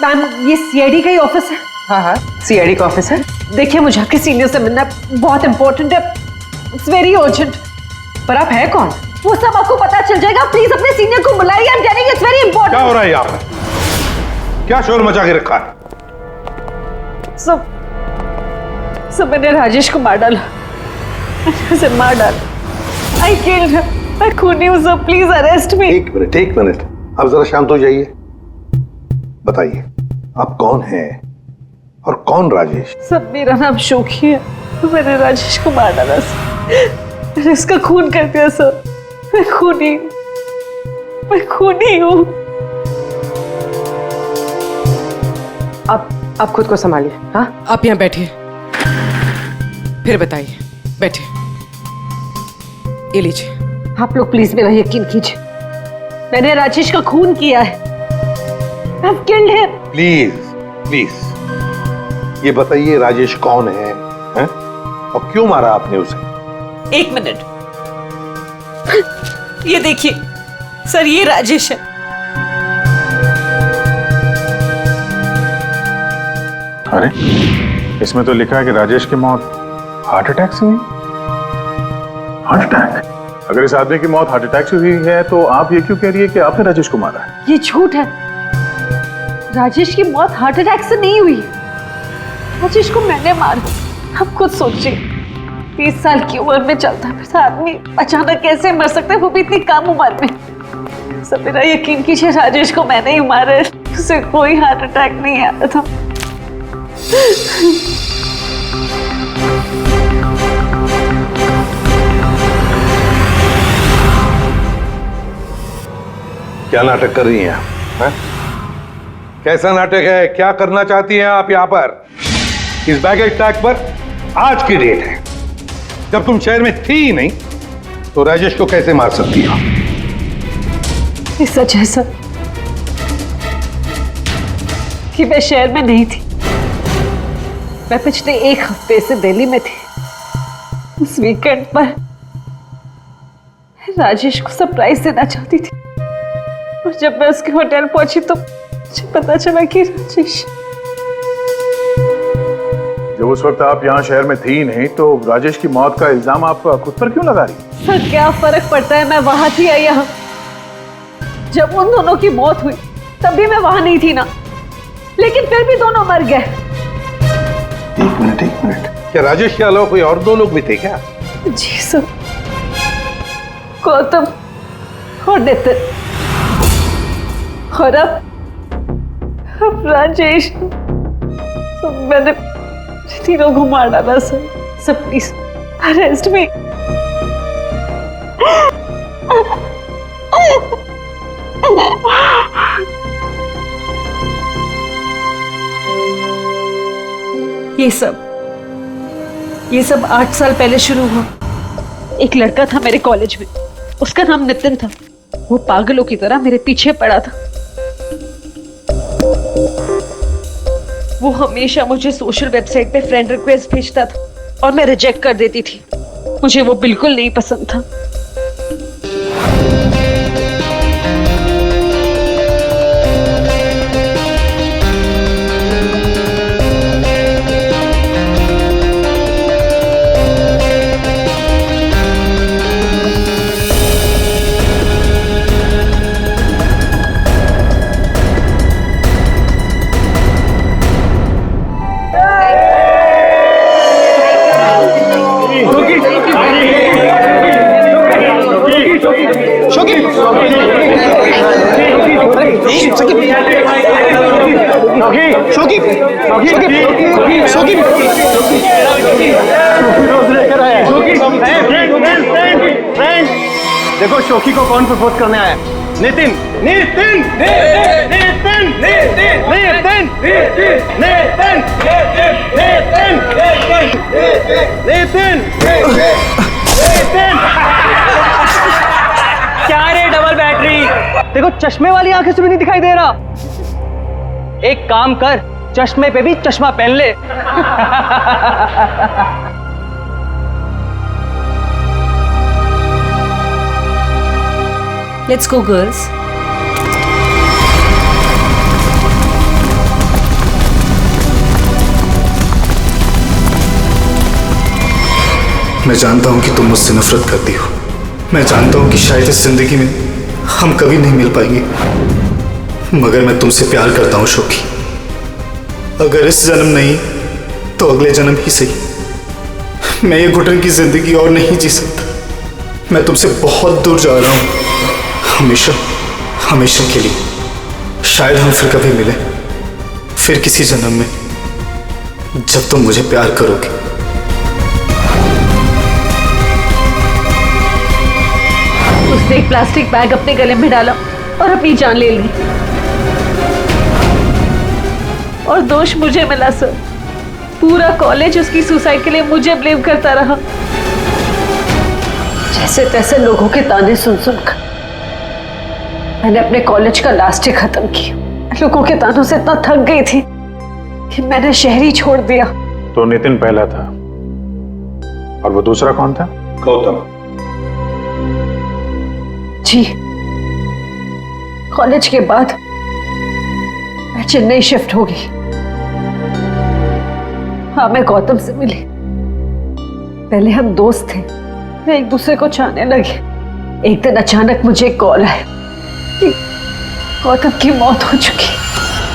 Ma'am, ये CID का ही office है। हाँ हाँ, सीआईडी का ऑफिस है। देखिए, मुझे आपके सीनियर से मिलना बहुत इंपॉर्टेंट है। It's very urgent. पर आप है कौन? वो सब आपको पता चल जाएगा। प्लीज अपने सीनियर को बुलाइए। I am telling it's very important. क्या हो रहा है यहाँ पर? क्या शोर मचा के रखा है? सब मैंने राजेश को मार डाला। उसे मार डाला। I killed him. मैं खूनी हूँ सर, प्लीज अरेस्ट मी। एक मिनट, आप जरा शांत हो जाइए। बताइए, आप कौन हैं और कौन राजेश? सब, मेरा नाम शोकी है। मैंने राजेश को मार डाला सर। मैंने इसका खून कर दिया सर। मैं खूनी हूँ। आप खुद को संभालिए। हाँ, आप यहाँ बैठिए, फिर बताइए। बैठिए, ये लीजिए। आप लोग प्लीज मेरा यकीन कीजिए। मैंने राजेश का खून किया है। I've killed him. प्लीज ये बताइए, राजेश कौन है? और क्यों मारा आपने उसे? एक मिनट। ये देखिए सर, ये राजेश है। अरे, इसमें तो लिखा है कि राजेश की मौत हार्ट अटैक से हुई। Heart attack? अगर इस आदमी की मौत हार्ट अटैक से हुई है तो आप ये क्यों कह रही है कि आपने राजेश को मारा है? ये झूठ है। राजेश की मौत हार्ट अटैक से नहीं हुई। राजेश को मैंने मारा। आप खुद सोचिए, 30 साल की उम्र में चलता फिरता आदमी अचानक कैसे मर सकता है, वो भी इतनी कम उम्र में। सब मेरा यकीन कीजिए, राजेश को मैंने ही मारा है। उसे कोई हार्ट अटैक नहीं आया था। क्या नाटक कर रही हैं आप? कैसा नाटक है? क्या करना चाहती हैं आप यहाँ पर? इस बैगेज टैग पर आज की डेट है। जब तुम शहर में थी ही नहीं तो राजेश को कैसे मार सकती हो? ये सच है सर कि मैं शहर में नहीं थी। मैं पिछले 1 हफ्ते से दिल्ली में थी। उस वीकेंड पर राजेश को सरप्राइज देना चाहती थी, और जब मैं उसके होटल पहुंची तो मुझे पता चला कि राजेश। जब उस वक्त आप यहाँ शहर में थी नहीं तो राजेश की मौत का इल्जाम आप खुद पर क्यों लगा रही? सर, क्या फर्क पड़ता है, मैं वहां थी या यहाँ। जब उन दोनों की मौत हुई तब भी मैं वहां नहीं थी ना, लेकिन फिर भी दोनों मर गए। एक मिनट, क्या राजेश के अलावा कोई और 2 लोग भी थे क्या? जी सर, गौतम और नितिन, और अब राजेश। तो मैंने तीनों को मार डाला सर। सब प्लीज अरेस्ट मी। ये सब 8 साल पहले शुरू हुआ। एक लड़का था मेरे कॉलेज में, उसका नाम नितिन था। वो पागलों की तरह मेरे पीछे पड़ा था। वो हमेशा मुझे सोशल वेबसाइट पे फ्रेंड रिक्वेस्ट भेजता था और मैं रिजेक्ट कर देती थी। मुझे वो बिल्कुल नहीं पसंद था। देखो शोकी को कौन प्रपोज करने आया? नितिन। नितिन नितिन नितिन नितिन नितिन नितिन नितिन नितिन। क्या रे डबल बैटरी? देखो चश्मे वाली आंखें से भी नहीं दिखाई दे रहा। एक काम कर, चश्मे पे भी चश्मा पहन ले। Let's go, girls. मैं जानता हूं कि तुम मुझसे नफरत करती हो। मैं जानता हूं कि शायद इस जिंदगी में हम कभी नहीं मिल पाएंगे, मगर मैं तुमसे प्यार करता हूं शोकी। अगर इस जन्म नहीं तो अगले जन्म ही सही। मैं ये घुटन की जिंदगी और नहीं जी सकता। मैं तुमसे बहुत दूर जा रहा हूं, हमेशा हमेशा के लिए। शायद हम फिर कभी मिले, फिर किसी जन्म में, जब तुम मुझे प्यार करोगे। उसने एक प्लास्टिक बैग अपने गले में डाला और अपनी जान ले ली, और दोष मुझे मिला सर। पूरा कॉलेज उसकी सुसाइड के लिए मुझे ब्लेम करता रहा। जैसे तैसे लोगों के ताने सुन सुनकर मैंने अपने कॉलेज का लास्ट ईयर खत्म किया। लोगों के तानों से इतना थक गई थी कि मैंने शहर ही छोड़ दिया। तो नितिन पहला था, और वो दूसरा कौन था? गौतम। जी, कॉलेज के बाद मैं चेन्नई शिफ्ट हो गई। हाँ, मैं गौतम से मिली। पहले हम दोस्त थे, फिर एक दूसरे को चाहने लगे। एक दिन अचानक मुझे एक कॉल आया कि गौतम की मौत हो चुकी।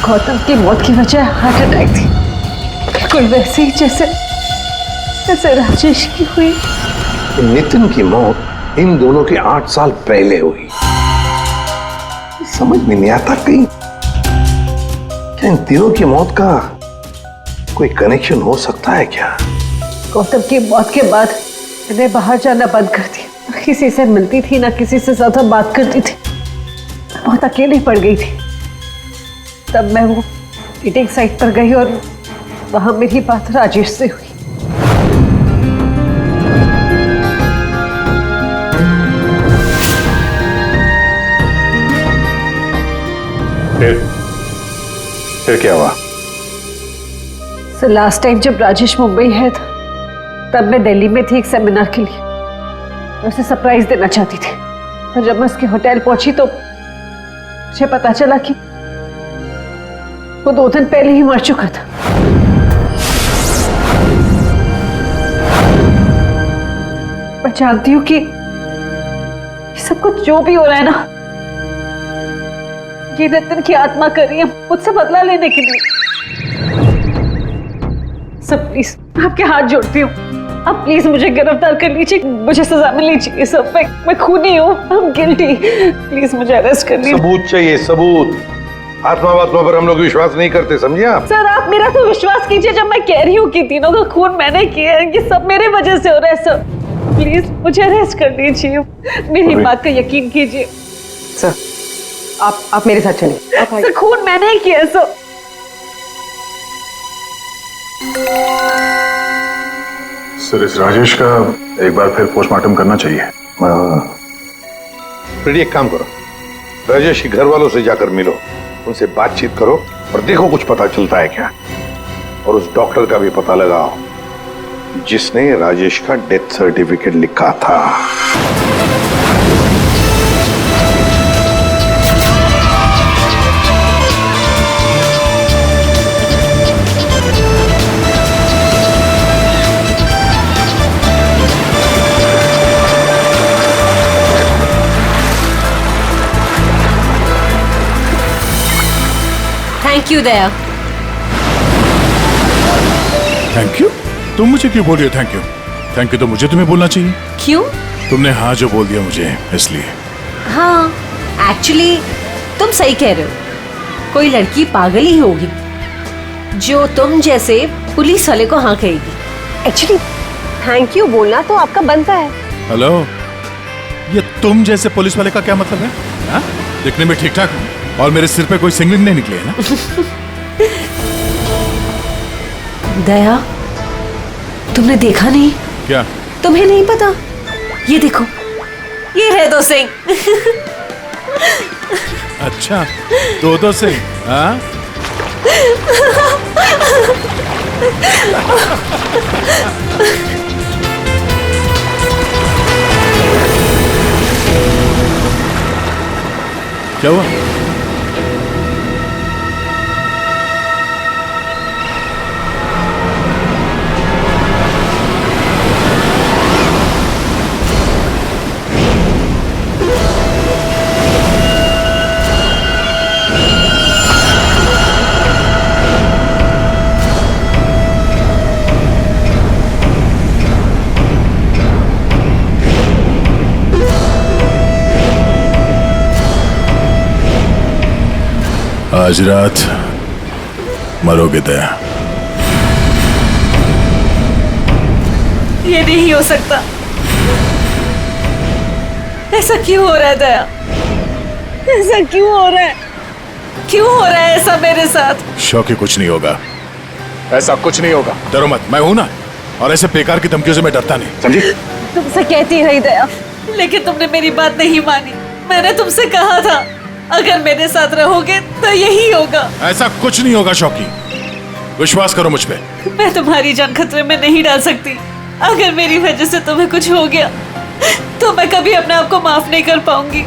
गौतम की मौत की वजह हार्ट अटैक थी, बिल्कुल वैसे ही जैसे राजेश की हुई। नितिन की मौत इन दोनों के 8 साल पहले हुई। समझ में नहीं आता कहीं क्या इन तीनों की मौत का कोई कनेक्शन हो सकता है क्या? गौतम की मौत के बाद मैंने बाहर जाना बंद कर दिया। ना किसी से मिलती थी, ना किसी से ज्यादा बात करती थी। बहुत अकेली पड़ गई थी। तब मैं वो मीटिंग साइट पर गई और वहां मेरी बात राजेश से हुई। फिर क्या हुआ? सर, लास्ट टाइम जब राजेश मुंबई है था, तब मैं दिल्ली में थी एक सेमिनार के लिए। मैं उसे सरप्राइज देना चाहती थी, और जब मैं उसके होटल पहुंची तो मुझे पता चला कि वो 2 दिन पहले ही मर चुका था। मैं जानती हूँ कि सब कुछ जो भी हो रहा है ना, ये नितिन की आत्मा कर रही है मुझसे बदला लेने के लिए। सब प्लीज, आपके हाथ जोड़ती हूँ, आप प्लीज मुझे गिरफ्तार कर लीजिए। मुझे सजा मिलनी चाहिए सब। मैं खूनी हूँ, I'm guilty। प्लीज मुझे अरेस्ट कर लीजिए। सबूत चाहिए, सबूत। आत्मा वात्मा पर हम लोग विश्वास नहीं करते, समझे आप? सर, आप मेरा तो विश्वास कीजिए जब मैं कह रही हूँ कि तीनों का खून मैंने किया है। ये सब मेरे वजह से हो रहा है सर। प्लीज मुझे अरेस्ट कर लीजिए, मेरी बात का यकीन कीजिए। सर, आप मेरे साथ चलिए। सर, खून मैंने ही किया है सर। सर, इस राजेश का एक बार फिर पोस्टमार्टम करना चाहिए। फिर एक काम करो, राजेश के घर वालों से जाकर मिलो, उनसे बातचीत करो और देखो कुछ पता चलता है क्या। और उस डॉक्टर का भी पता लगाओ जिसने राजेश का डेथ सर्टिफिकेट लिखा था। Thank you Daya. Thank you? तुम मुझे क्यों बोल रही हो थैंक यू? थैंक यू तो मुझे तुम्हें बोलना चाहिए। क्यों? तुमने हाँ जो बोल दिया मुझे, इसलिए। हाँ, एक्चुअली तुम सही कह रहे हो। कोई लड़की पागल ही होगी जो तुम जैसे पुलिस वाले को हाँ कहेगी। एक्चुअली थैंक यू बोलना तो आपका बनता है। हेलो, ये तुम जैसे पुलिस वाले का क्या मतलब है? हाँ? दिखने में ठीक ठाक हूँ और मेरे सिर पे कोई सिंगलिंग नहीं निकली है ना? दया, तुमने देखा नहीं? क्या? तुम्हें नहीं पता? ये देखो, ये है 2 सिंह। अच्छा, 2 सिंह? हाँ? क्या हुआ? आज रात मरोगे दया। ये नहीं हो सकता। ऐसा क्यों हो रहा है दया? ऐसा क्यों हो रहा है? क्यों हो रहा है ऐसा मेरे साथ? शौकी, कुछ नहीं होगा, ऐसा कुछ नहीं होगा, डरो मत, मैं हूं ना। और ऐसे बेकार की धमकियों से मैं डरता नहीं, समझी? तुमसे कहती रही दया, लेकिन तुमने मेरी बात नहीं मानी। मैंने तुमसे कहा था अगर मेरे साथ रहोगे तो यही होगा। ऐसा कुछ नहीं होगा शौकी, विश्वास करो मुझ पे। मैं तुम्हारी जान खतरे में नहीं डाल सकती। अगर मेरी वजह से तुम्हें कुछ हो गया तो मैं कभी अपने आप को माफ नहीं कर पाऊंगी।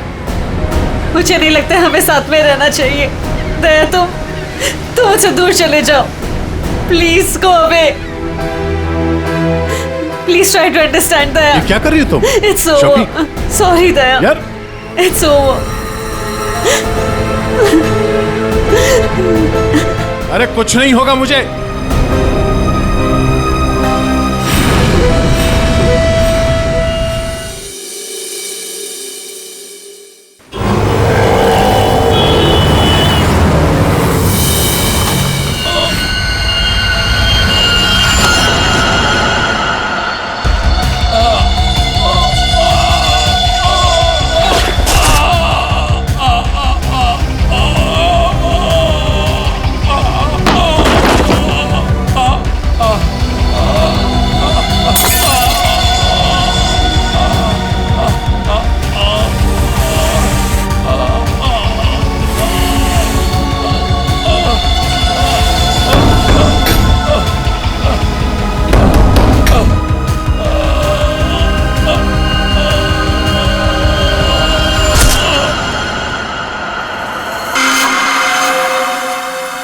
मुझे नहीं लगता हमें साथ में रहना चाहिए। दया, तुम मुझसे दूर चले जाओ। Please go away. Please try to understand Daya. ये क्या कर रही हो तुम? It's over. सॉरी दया। यार, इट्स ओवर। अरे कुछ नहीं होगा मुझे।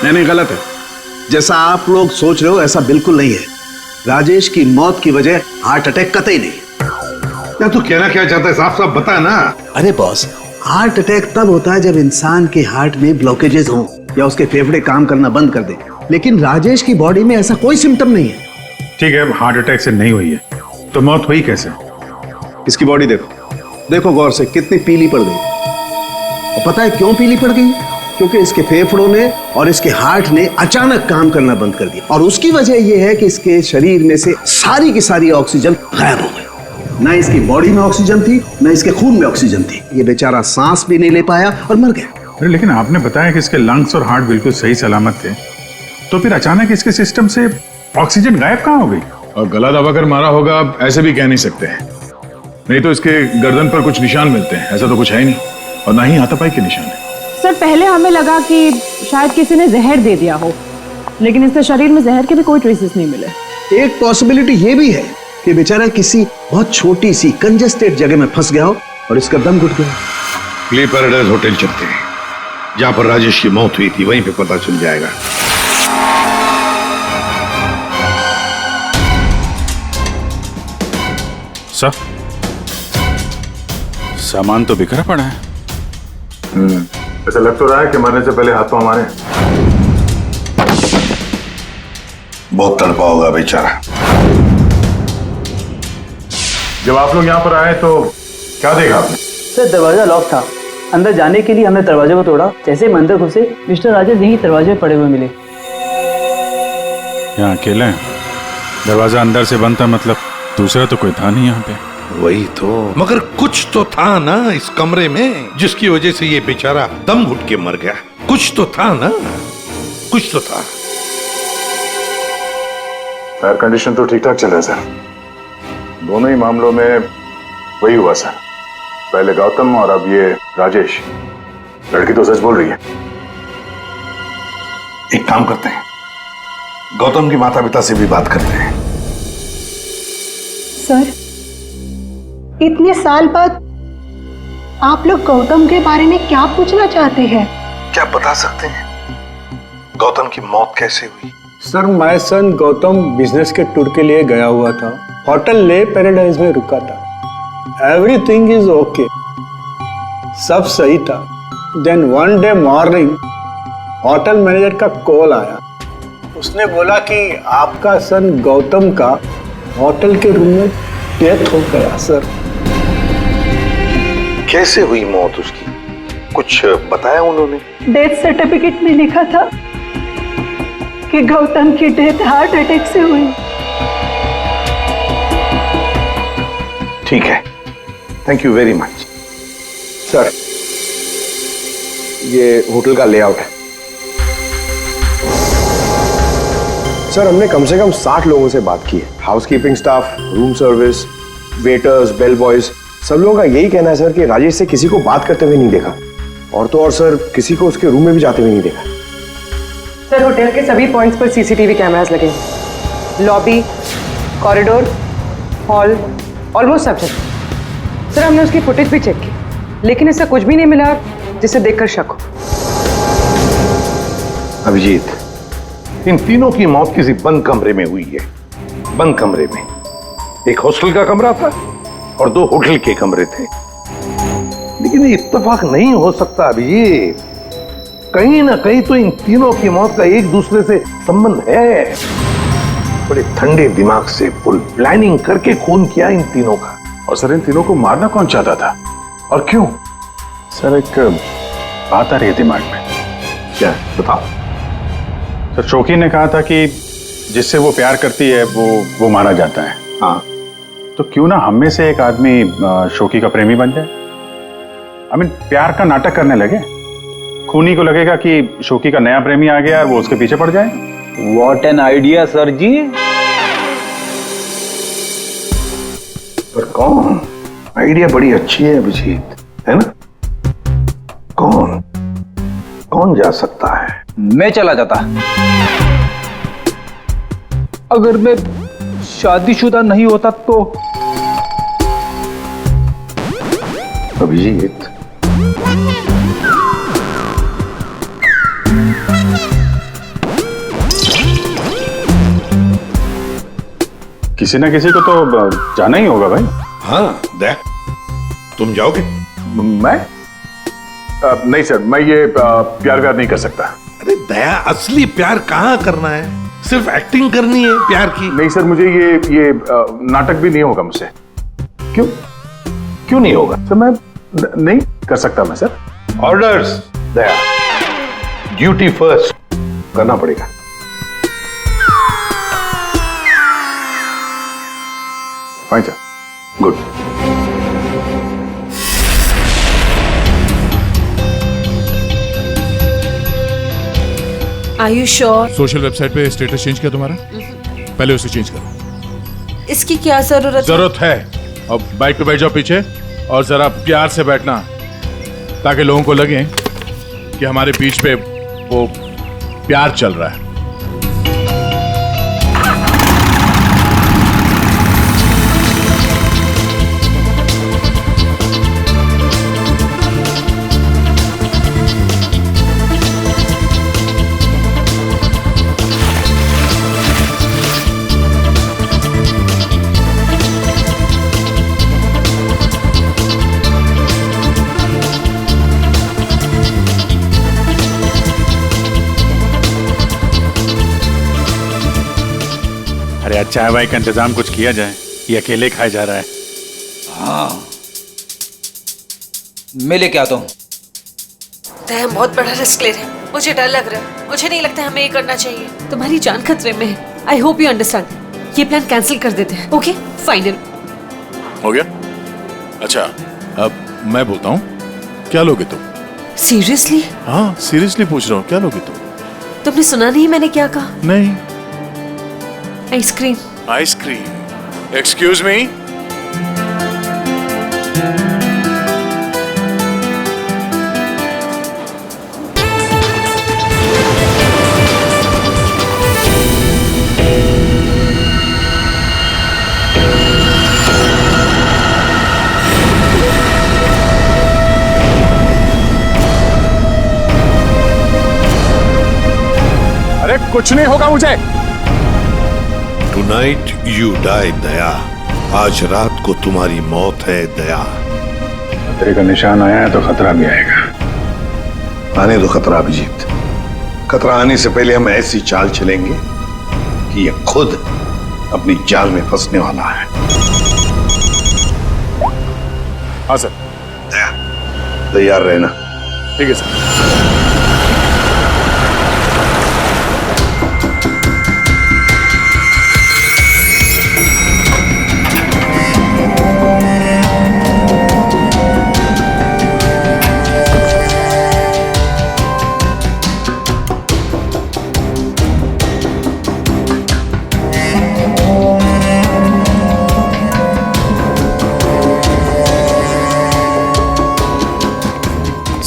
नहीं, गलत है। जैसा आप लोग सोच रहे हो ऐसा बिल्कुल नहीं है। राजेश की मौत की वजह हार्ट अटैक कतई नहीं। या तू कहना क्या चाहता है? साफ साफ बता ना। अरे बॉस, हार्ट अटैक तब होता है जब इंसान के हार्ट में ब्लॉकेजेस हों या उसके फेफड़े काम करना बंद कर दे। लेकिन राजेश की बॉडी में ऐसा कोई सिम्टम नहीं है। ठीक है, हार्ट अटैक से नहीं हुई है तो मौत हुई कैसे? इसकी बॉडी देखो गौर से, कितनी पीली पड़ गई। और पता है क्यों पीली पड़ गई? क्योंकि इसके फेफड़ों ने और इसके हार्ट ने अचानक काम करना बंद कर दिया। और उसकी वजह यह है कि इसके शरीर में से सारी की सारी ऑक्सीजन गायब हो गई। ना इसकी बॉडी में ऑक्सीजन थी, ना इसके खून में ऑक्सीजन थी। ये बेचारा सांस भी नहीं ले पाया और मर गया। अरे लेकिन आपने बताया कि इसके लंग्स और हार्ट बिल्कुल सही सलामत थे, तो फिर अचानक इसके सिस्टम से ऑक्सीजन गायब कहाँ हो गई? और गला दबाकर मारा होगा ऐसे भी कह नहीं सकते हैं। नहीं तो इसके गर्दन पर कुछ निशान मिलते हैं, ऐसा तो कुछ है ही नहीं, और ना ही हाथापाई के निशान है। सर, पहले हमें लगा कि शायद किसी ने जहर दे दिया हो, लेकिन इसके शरीर में जहर के भी कोई ट्रेसेस नहीं मिले। एक पॉसिबिलिटी ये भी है कि बेचारा किसी बहुत छोटी सी कंजेस्टेड जगह में फंस गया हो और इसका दम घुट गया। ले पैराडाइज होटल चलते हैं, जहां पर राजेश की मौत हुई थी, वहीं पे पता चल जाएगा। सर, सामान तो बिखरा पड़ा है। ऐसा लग तो रहा है कि मरने से पहले हाथों हमारे। बहुत तड़पा होगा बेचारा। जब आप लोग यहाँ पर आए तो क्या देखा आपने? सर, दरवाजा लॉक था। अंदर जाने के लिए हमने दरवाजे को तोड़ा। जैसे हम अंदर घुसे, मिस्टर राजेश यहीं दरवाजे में पड़े हुए मिले। यहाँ अकेले हैं? दरवाजा अंदर से बंद था, मतलब दूसरा तो कोई था नहीं यहाँ पे। वही तो, मगर कुछ तो था ना इस कमरे में, जिसकी वजह से ये बेचारा दम घुट के मर गया। कुछ तो था ना, कुछ तो था। एयर कंडीशन तो ठीक ठाक चल रहा है सर। दोनों ही मामलों में वही हुआ सर। पहले गौतम और अब ये राजेश। लड़की तो सच बोल रही है। एक काम करते हैं, गौतम के माता पिता से भी बात करते हैं। सर, इतने साल बाद आप लोग गौतम के बारे में क्या पूछना चाहते हैं? क्या बता सकते हैं गौतम की मौत कैसे हुई? Sir, my son Gautam business के टूर के लिए गया हुआ था। होटल ले पैराडाइज में रुका था। एवरीथिंग इज ओके, सब सही था। Then one day morning hotel manager का कॉल आया। उसने बोला कि आपका सन गौतम का होटल के रूम में डेथ हो गया। सर, कैसे हुई मौत उसकी? कुछ बताया उन्होंने? डेथ सर्टिफिकेट में लिखा था कि गौतम की डेथ हार्ट अटैक से हुई। ठीक है, thank you very much. Sir, ये होटल का लेआउट है। सर, हमने कम से कम 60 लोगों से बात की है। Housekeeping staff, room service, waiters, bell boys, सब लोगों का यही कहना है सर कि राजेश से किसी को बात करते हुए नहीं देखा, और तो और सर किसी को उसके रूम में भी जाते हुए नहीं देखा। सर, होटल के सभी पॉइंट्स पर सीसीटीवी कैमरास लगे हैं। लॉबी, कॉरिडोर, हॉल, ऑलमोस्ट सब जगह। सर, हमने उसकी फुटेज भी चेक की, लेकिन ऐसा कुछ भी नहीं मिला जिसे देखकर शक हो। अभिजीत, इन तीनों की मौत किसी बंद कमरे में हुई है। बंद कमरे में एक हॉस्टल का कमरा था और 2 होटल के कमरे थे। लेकिन ये इत्तेफाक नहीं हो सकता अभिजीत। कहीं ना कहीं तो इन तीनों की मौत का एक दूसरे से संबंध है। बड़े ठंडे दिमाग से फुल प्लानिंग करके खून किया इन तीनों का। और सर, इन तीनों को मारना कौन चाहता था और क्यों? सर, एक बात आ रही है दिमाग में। क्या? बताओ। सर, शोकी ने कहा था कि जिससे वो प्यार करती है वो मारा जाता है। हाँ, तो क्यों ना हम में से एक आदमी शोकी का प्रेमी बन जाए। प्यार का नाटक करने लगे। खूनी को लगेगा कि शोकी का नया प्रेमी आ गया और वो उसके पीछे पड़ जाए। व्हाट एन आइडिया सर जी। पर कौन? आइडिया बड़ी अच्छी है अभिजीत, है ना? कौन जा सकता है? मैं चला जाता। अगर मैं शादीशुदा नहीं होता तो। अभिजीत, किसी ना किसी को तो जाना ही होगा भाई। हाँ, दया, तुम जाओगे? मैं? नहीं सर, मैं ये प्यार व्यार नहीं कर सकता। अरे दया, असली प्यार कहाँ करना है? सिर्फ एक्टिंग करनी है प्यार की। नहीं सर, मुझे ये नाटक भी नहीं होगा मुझसे। क्यों नहीं होगा? सर, मैं नहीं कर सकता मैं सर। ऑर्डर्स दया, ड्यूटी फर्स्ट करना पड़ेगा। Fine sir, good. Are you sure? Social website पे स्टेटस चेंज किया तुम्हारा? पहले उसे चेंज करो। इसकी क्या जरूरत है? अब बाइक पे बैठ जाओ पीछे और जरा प्यार से बैठना, ताकि लोगों को लगे कि हमारे बीच पे वो प्यार चल रहा है। अरे आज चाय वाय का इंतजाम कुछ किया जाए, ये अकेले खाया जा रहा है। हाँ, मैं लेके आता हूँ। हम बहुत बड़ा रिस्क ले रहे हैं। मुझे डर लग रहा है। मुझे नहीं लगता हमें ये करना चाहिए। तुम्हारी जान खतरे में है। I hope you understand. ये प्लान कैंसिल कर देते हैं। ओके, फाइनल हो गया? अच्छा, अब मैं बोलता हूँ, क्या लोगे तुम? सीरियसली? हाँ, सीरियसली पूछ रहा हूँ, क्या लोगे तुम? तुमने सुना नहीं मैंने क्या कहा? नहीं। आइसक्रीम। आइसक्रीम? Excuse me? अरे कुछ नहीं होगा मुझे। टुनाइट यू डाई दया। आज रात को तुम्हारी मौत है दया। खतरे का निशान आया है तो खतरा भी आएगा। आने दो खतरा अभिजीत। खतरा आने से पहले हम ऐसी चाल चलेंगे कि यह खुद अपनी जाल में फंसने वाला है। हाँ सर। दया, तैयार रहना। ठीक है सर।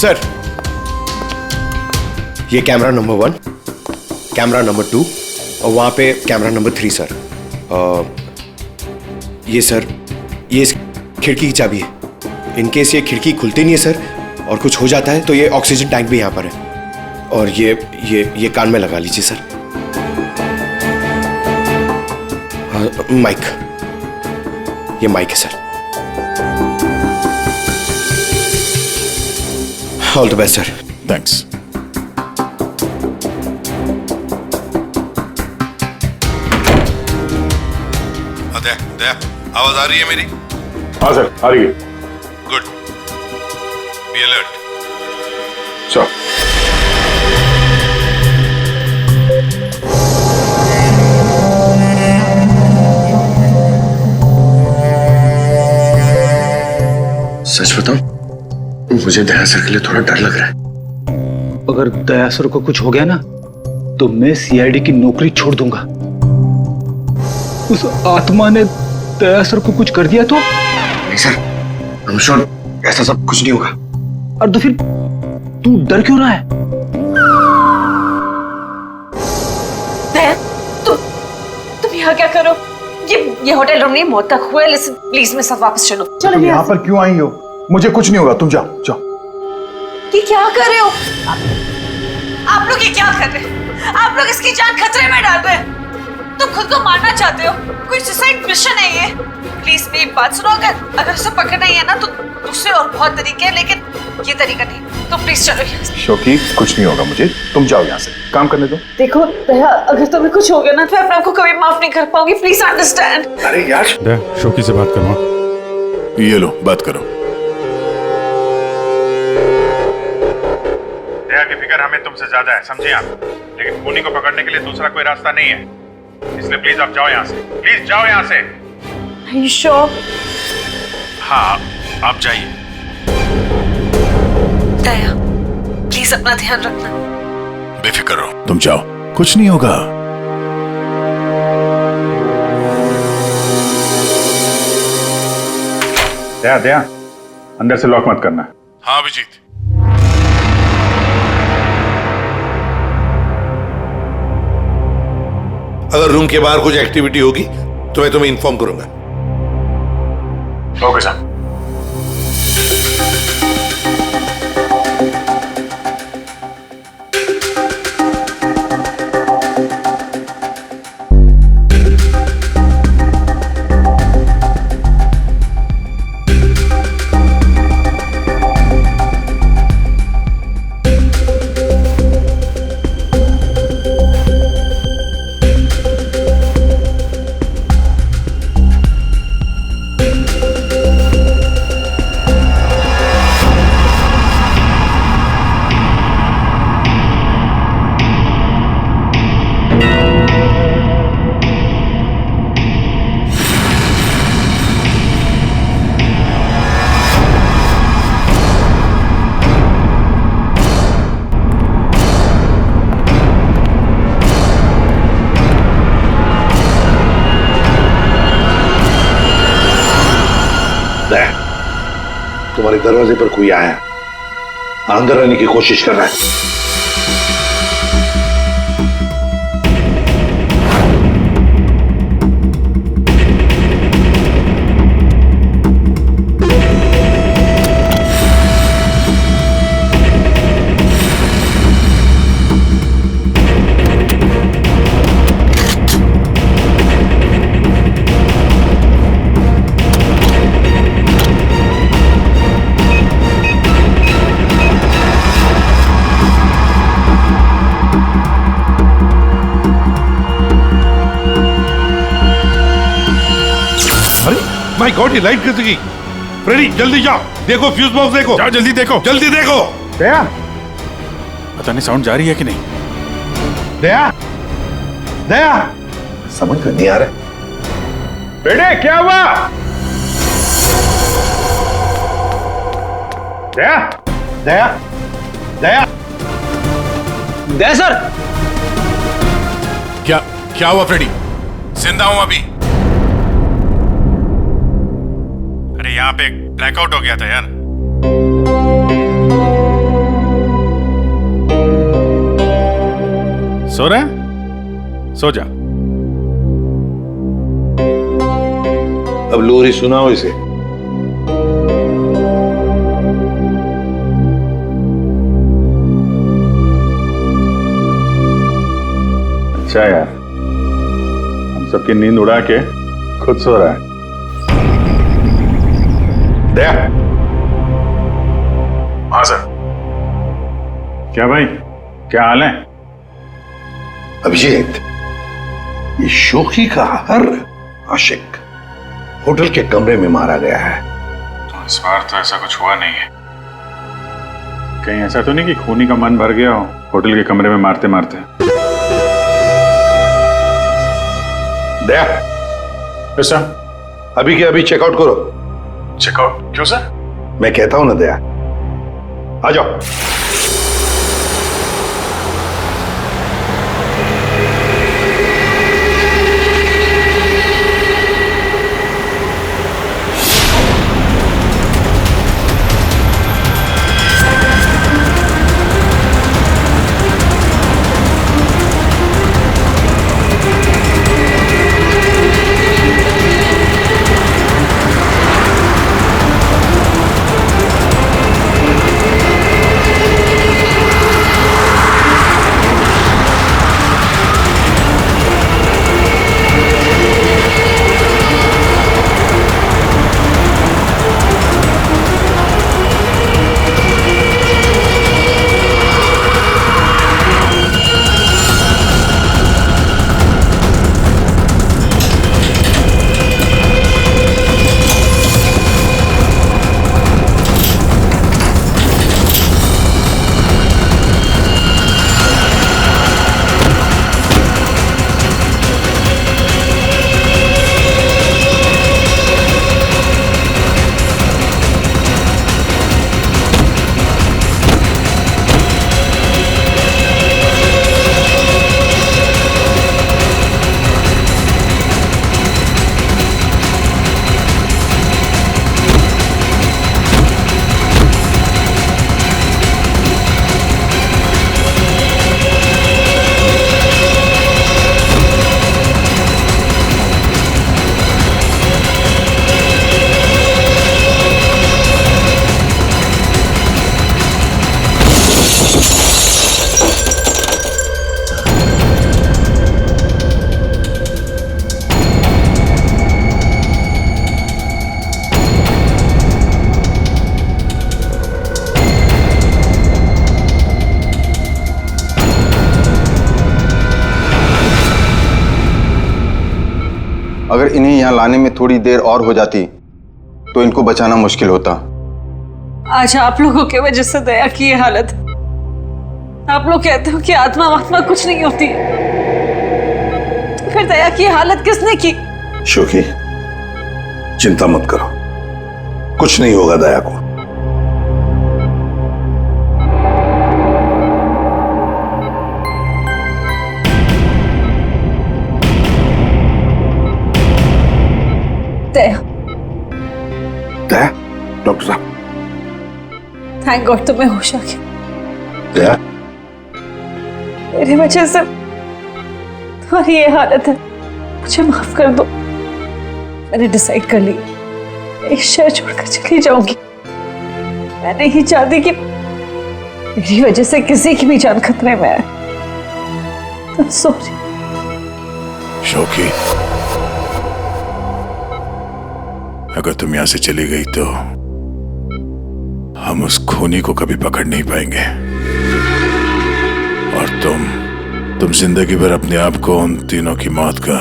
सर, ये कैमरा नंबर 1, कैमरा नंबर 2 और वहां पे कैमरा नंबर 3 सर। ये सर, ये इस खिड़की की चाबी है। इनकेस ये खिड़की खुलती नहीं है सर और कुछ हो जाता है तो ये ऑक्सीजन टैंक भी यहाँ पर है। और ये कान में लगा लीजिए सर। माइक, ये माइक है sir. All the best sir. Thanks. Daya, आवाज आ रही है मेरी? हाँ सर, आ रही है। Good, be alert. सर, सच बताऊं, मुझे दया सर के लिए थोड़ा डर लग रहा है। अगर दया सर को कुछ हो गया ना तो मैं सीआईडी की नौकरी छोड़ दूंगा। उस आत्मा ने दया सर को कुछ कर दिया तो? नहीं सर, I'm sure ऐसा सब कुछ नहीं होगा। और तो फिर तू डर क्यों रहा है? दया, तुम यहाँ क्या करो? ये होटल रूम नहीं, मौत का कुआं है। लिसन प्लीज, मेरे साथ वापस चलो। तुम यहाँ पर क्यों आई हो? मुझे कुछ नहीं होगा, तुम जाओ जाओ। ये क्या कर रहे हो आप लोग? ये क्या कर रहे हो आप लोग? इसकी जान खतरे में डाल रहे हैं। तुम खुद को मारना चाहते हो? कोई सुसाइड मिशन है ये? प्लीज मेरी बात सुनो। अगर उसे पकड़ना ही है ना तो दूसरे और बहुत तरीके हैं, लेकिन ये तरीका नहीं। तो प्लीज चलो यहाँ से। शोकी, कुछ नहीं होगा मुझे, तुम जाओ यहाँ से, काम करने दो। देखो दया, अगर तुम्हें कुछ हो गया ना तो मैं अपने आप को कभी माफ नहीं कर पाऊंगी। Please understand. अरे यार, दया, शोकी से बात करो। ये लो, बात करो। दया की फिक्र हमें तुमसे ज्यादा है, समझे आप? लेकिन खूनी को पकड़ने के लिए दूसरा कोई रास्ता नहीं है, इसलिए प्लीज आप जाओ यहाँ से। प्लीज जाओ यहाँ से। Are you sure? हाँ, आप जाइए। दया, प्लीज अपना ध्यान रखना। बेफिक्र रहो, तुम जाओ, कुछ नहीं होगा। दया, दया, अंदर से लॉक मत करना। हाँ अभिजीत। अगर रूम के बाहर कुछ एक्टिविटी होगी तो मैं तुम्हें इन्फॉर्म करूंगा। Okay sir. तुम्हारे दरवाजे पर कोई आया, अंदर आने की कोशिश कर रहा है। माय गॉड, ये लाइट कैसे गई? फ्रेडी जल्दी जाओ, देखो फ्यूज बॉक्स देखो। जाओ जल्दी देखो। जल्दी देखो। दया, पता नहीं साउंड जा रही है कि नहीं। दया, दया, समझ में नहीं आ रहा। बेटे क्या हुआ? दया, दया, दया, दया सर। क्या हुआ फ्रेडी? जिंदा हूं अभी। अरे यहाँ पे ब्लैकआउट हो गया था यार। सो रहा है? सो जा। अब लोरी सुनाओ इसे। अच्छा यार, हम सबकी नींद उड़ा के खुद सो रहा है। दया। हाँ सर। क्या भाई, क्या हाल है? अभिजीत, ये शोकी का हर आशिक होटल के कमरे में मारा गया है। तो इस बार तो ऐसा कुछ हुआ नहीं है। कहीं ऐसा तो नहीं कि खूनी का मन भर गया हो होटल के कमरे में मारते मारते। दया, सर। अभी के अभी चेकआउट करो। चेकआउट? क्यों सर? मैं कहता हूं ना दया, आ जाओ। अगर इन्हें यहाँ लाने में थोड़ी देर और हो जाती तो इनको बचाना मुश्किल होता। आज आप लोगों की वजह से दया की ये हालत। आप लोग कहते हो कि आत्मा वात्मा कुछ नहीं होती, तो फिर दया की ये हालत किसने की? शोकी, चिंता मत करो, कुछ नहीं होगा दया को। दया, दया, डॉक्टर साहब। थैंक गॉड तुम्हें होश आ गया। दया, मेरी वजह से तुम्हारी ये हालत है, मुझे माफ कर दो। मैंने डिसाइड कर लिया इस शहर छोड़कर चली जाऊंगी। मैं नहीं चाहती कि मेरी वजह से किसी की भी जान खतरे में है। तो सॉरी। शोकी, अगर तुम यहां से चली गई तो हम उस खूनी को कभी पकड़ नहीं पाएंगे और तुम जिंदगी भर अपने आप को उन तीनों की मौत का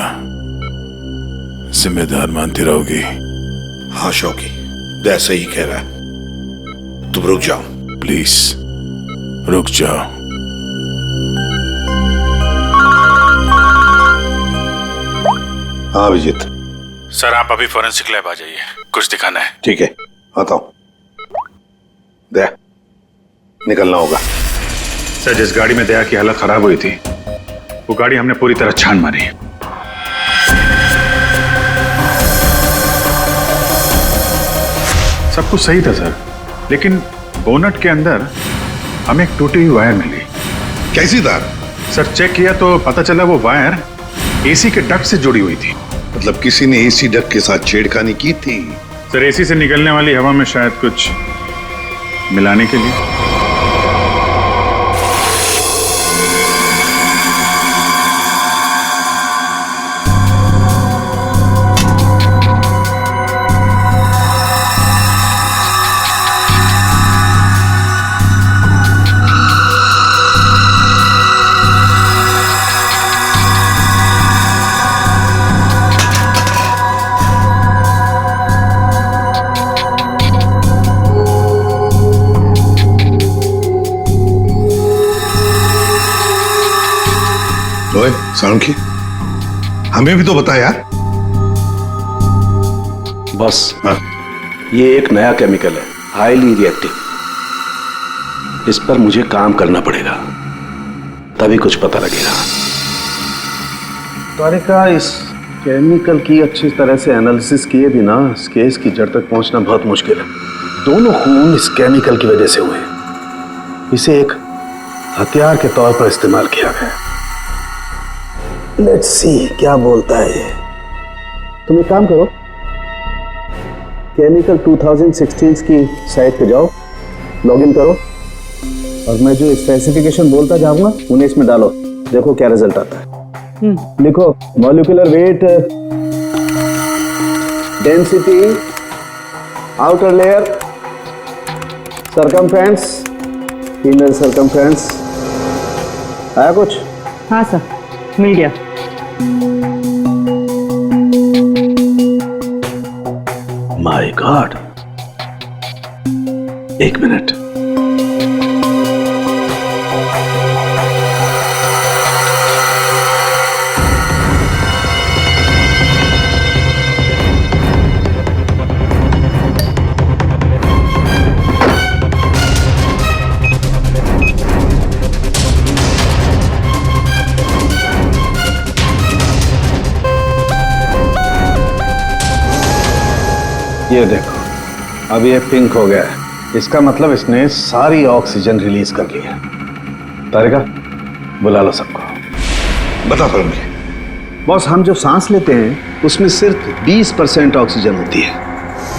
जिम्मेदार मानती रहोगी। हाँ शौकी, दया सही कह रहा है। तुम रुक जाओ। प्लीज रुक जाओ। हाँ अभिजीत। सर आप अभी फॉरेंसिक लैब आ जाइए, कुछ दिखाना है। ठीक है, आता हूँ। दया, निकलना होगा। सर जिस गाड़ी में दया की हालत खराब हुई थी, वो गाड़ी हमने पूरी तरह छान मारी। सब कुछ सही था सर, लेकिन बोनट के अंदर हमें एक टूटी हुई वायर मिली। कैसी तार? सर चेक किया तो पता चला वो वायर एसी के डक्ट से जुड़ी हुई थी। मतलब किसी ने एसी डक्ट के साथ छेड़खानी की थी? सर एसी से निकलने वाली हवा में शायद कुछ मिलाने के लिए। ओए साळुंखे, हमें भी तो बता यार। बस ये एक नया केमिकल है, हाईली रिएक्टिव। इस पर मुझे काम करना पड़ेगा, तभी कुछ पता लगेगा। तारिका, इस केमिकल की अच्छी तरह से एनालिसिस किए बिना इस केस की जड़ तक पहुंचना बहुत मुश्किल है। दोनों खून इस केमिकल की वजह से हुए। इसे एक हथियार के तौर पर इस्तेमाल किया गया। लेट्स सी क्या बोलता है ये। तुम एक काम करो, केमिकल 2016 की साइट पे जाओ, लॉगिन करो और मैं जो स्पेसिफिकेशन बोलता जाऊंगा उन्हें इसमें डालो, देखो क्या रिजल्ट आता है। लिखो molecular weight, density, outer layer, circumference, inner circumference. आया कुछ? हाँ सर, मिल गया। माय गॉड, एक मिनट। ये देखो, अब ये पिंक हो गया है। इसका मतलब इसने सारी ऑक्सीजन रिलीज कर ली है। तारिका, बुला लो सबको। बता पाऊंगी बॉस, हम जो सांस लेते हैं उसमें सिर्फ 20% ऑक्सीजन होती है,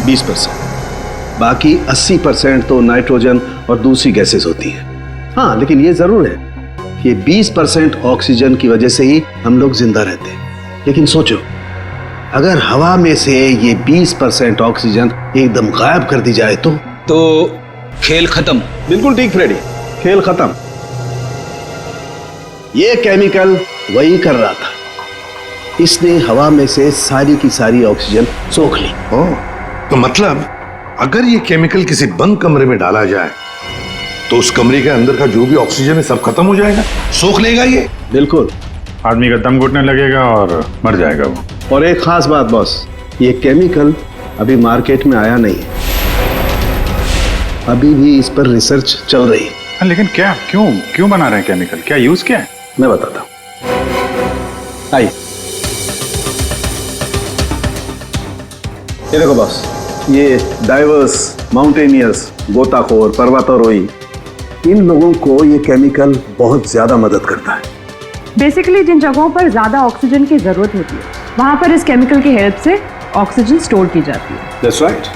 20%। बाकी 80% तो नाइट्रोजन और दूसरी गैसेस होती है। हाँ, लेकिन ये जरूर है कि 20% ऑक्सीजन की वजह से ही हम लोग जिंदा रहते हैं। लेकिन सोचो, अगर हवा में से ये 20% ऑक्सीजन एकदम गायब कर दी जाए तो खेल खत्म। बिल्कुल ठीक फ्रेडी, खेल खत्म। ये केमिकल वही कर रहा था। इसने हवा में से सारी की सारी ऑक्सीजन सोख ली। तो मतलब अगर ये केमिकल किसी बंद कमरे में डाला जाए तो उस कमरे के अंदर का जो भी ऑक्सीजन है सब खत्म हो जाएगा, सोख लेगा ये। बिल्कुल, आदमी का दम घुटने लगेगा और मर जाएगा वो। और एक खास बात बॉस, ये केमिकल अभी मार्केट में आया नहीं है, अभी भी इस पर रिसर्च चल रही है। लेकिन क्या, क्यों बना रहे हैं केमिकल? क्या यूज क्या है? मैं बताता हूं, आइए। ये देखो बॉस, ये डाइवर्स, माउंटेनियर्स, गोताखोर, पर्वतारोही, इन लोगों को ये केमिकल बहुत ज्यादा मदद करता है। बेसिकली जिन जगहों पर ज्यादा ऑक्सीजन की जरूरत होती है वहां पर इस केमिकल की हेल्प से ऑक्सीजन स्टोर की जाती है। That's right.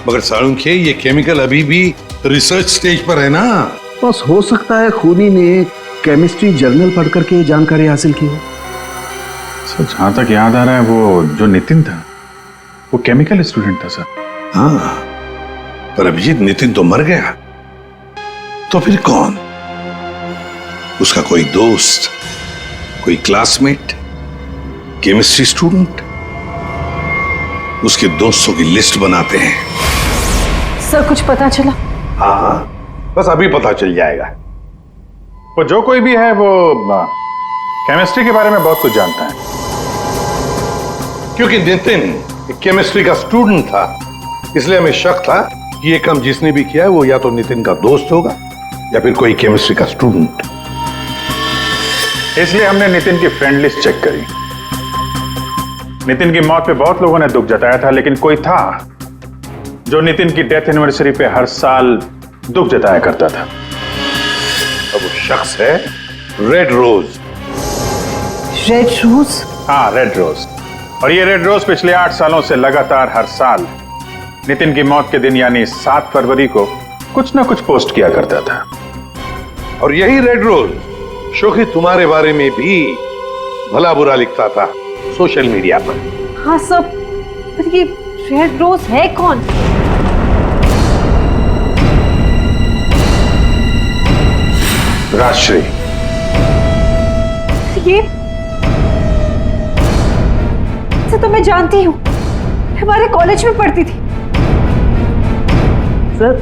मगर साळुंखे, ये केमिकल अभी भी रिसर्च स्टेज पर है ना। बस हो सकता है खूनी ने केमिस्ट्री जर्नल पढ़ करके जानकारी हासिल की हो। सर जहां तक याद आ रहा है, वो जो नितिन था वो केमिकल स्टूडेंट था सर। हाँ, पर अभिजीत, नितिन तो मर गया, तो फिर कौन? उसका कोई दोस्त, कोई क्लासमेट, केमिस्ट्री स्टूडेंट? उसके दोस्तों की लिस्ट बनाते हैं। सर कुछ पता चला? हाँ, बस अभी पता चल जाएगा। वो जो कोई भी है वो केमिस्ट्री के बारे में बहुत कुछ जानता है। क्योंकि नितिन केमिस्ट्री का स्टूडेंट था, इसलिए हमें शक था कि ये काम जिसने भी किया है वो या तो नितिन का दोस्त होगा या फिर कोई केमिस्ट्री का स्टूडेंट। इसलिए हमने नितिन की फ्रेंड लिस्ट चेक करी। नितिन की मौत पे बहुत लोगों ने दुख जताया था, लेकिन कोई था जो नितिन की डेथ एनिवर्सरी पे हर साल दुख जताया करता था। अब वो शख्स है रेड रोज। Red rose? हाँ, रेड रोज। और ये रेड रोज पिछले 8 सालों से लगातार हर साल नितिन की मौत के दिन यानी 7 फरवरी को कुछ ना कुछ पोस्ट किया करता था। और यही रेड रोज शोखी तुम्हारे बारे में भी भला बुरा लिखता था सोशल मीडिया पर। हाँ सब, पर ये रेड रोज है कौन? राजश्री। ये इसे तो मैं जानती हूँ, हमारे कॉलेज में पढ़ती थी। सर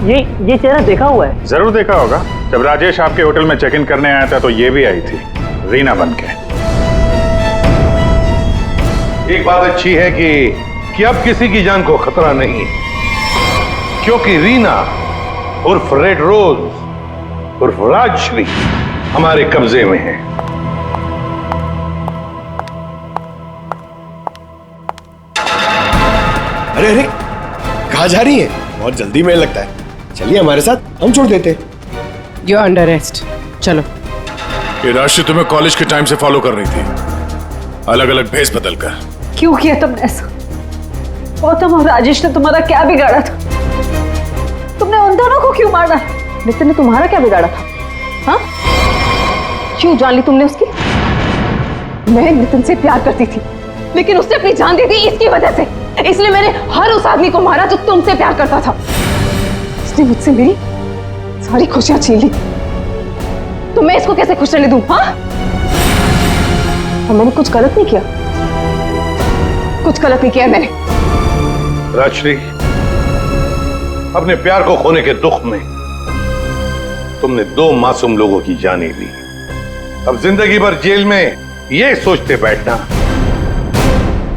ये चेहरा देखा हुआ है। जरूर देखा होगा। जब राजेश आपके होटल में चेक इन करने आया था तो ये भी आई थी, रीना बनके। एक बात अच्छी है कि अब किसी की जान को खतरा नहीं है, क्योंकि रीना उर्फ रेड रोज उर्फ राजश्री हमारे कब्जे में है। अरे अरे, कहाँ जा रही है? बहुत जल्दी में लगता है। चलिए हमारे साथ, हम छोड़ देते। यू आर अंडर अरेस्ट, चलो। ये राशि तुम्हें कॉलेज के टाइम से फॉलो कर रही थी, अलग अलग भेस बदल कर। क्यों किया तुमने ऐसा? गौतम और राजेश ने तुम्हारा क्या बिगाड़ा था? तुमने उन दोनों को क्यों मारा? नितिन ने तुम्हारा क्या बिगाड़ा था? हाँ, क्यों जान ली तुमने उसकी? मैं नितिन से प्यार करती थी, लेकिन उसने अपनी जान दे दी इसकी वजह से। इसलिए मैंने हर उस आदमी को मारा जो तुमसे प्यार करता था। उसने मुझसे मेरी सारी खुशियां छीन ली, तो मैं इसको कैसे खुश रहने दूं? हाँ, और मैंने कुछ गलत नहीं किया, कुछ गलत नहीं किया मैंने। राजश्री, अपने प्यार को खोने के दुख में तुमने 2 मासूम लोगों की जानें ली। अब जिंदगी भर जेल में ये सोचते बैठना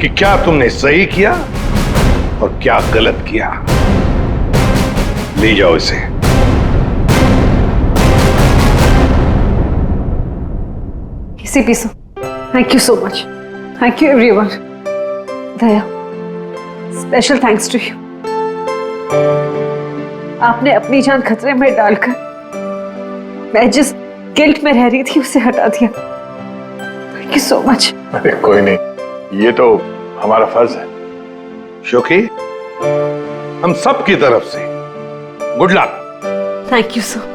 कि क्या तुमने सही किया और क्या गलत किया। ले जाओ इसे। किसी पीसो। Thank you so much. Thank you everyone. Daya, special thanks to you. आपने अपनी जान खतरे में डालकर मैं जिस गिल्ट में रह रही थी उसे हटा दिया। Thank you so much. अरे कोई नहीं, ये तो हमारा फर्ज है। शोखी, हम सब की तरफ से good luck. Thank you sir.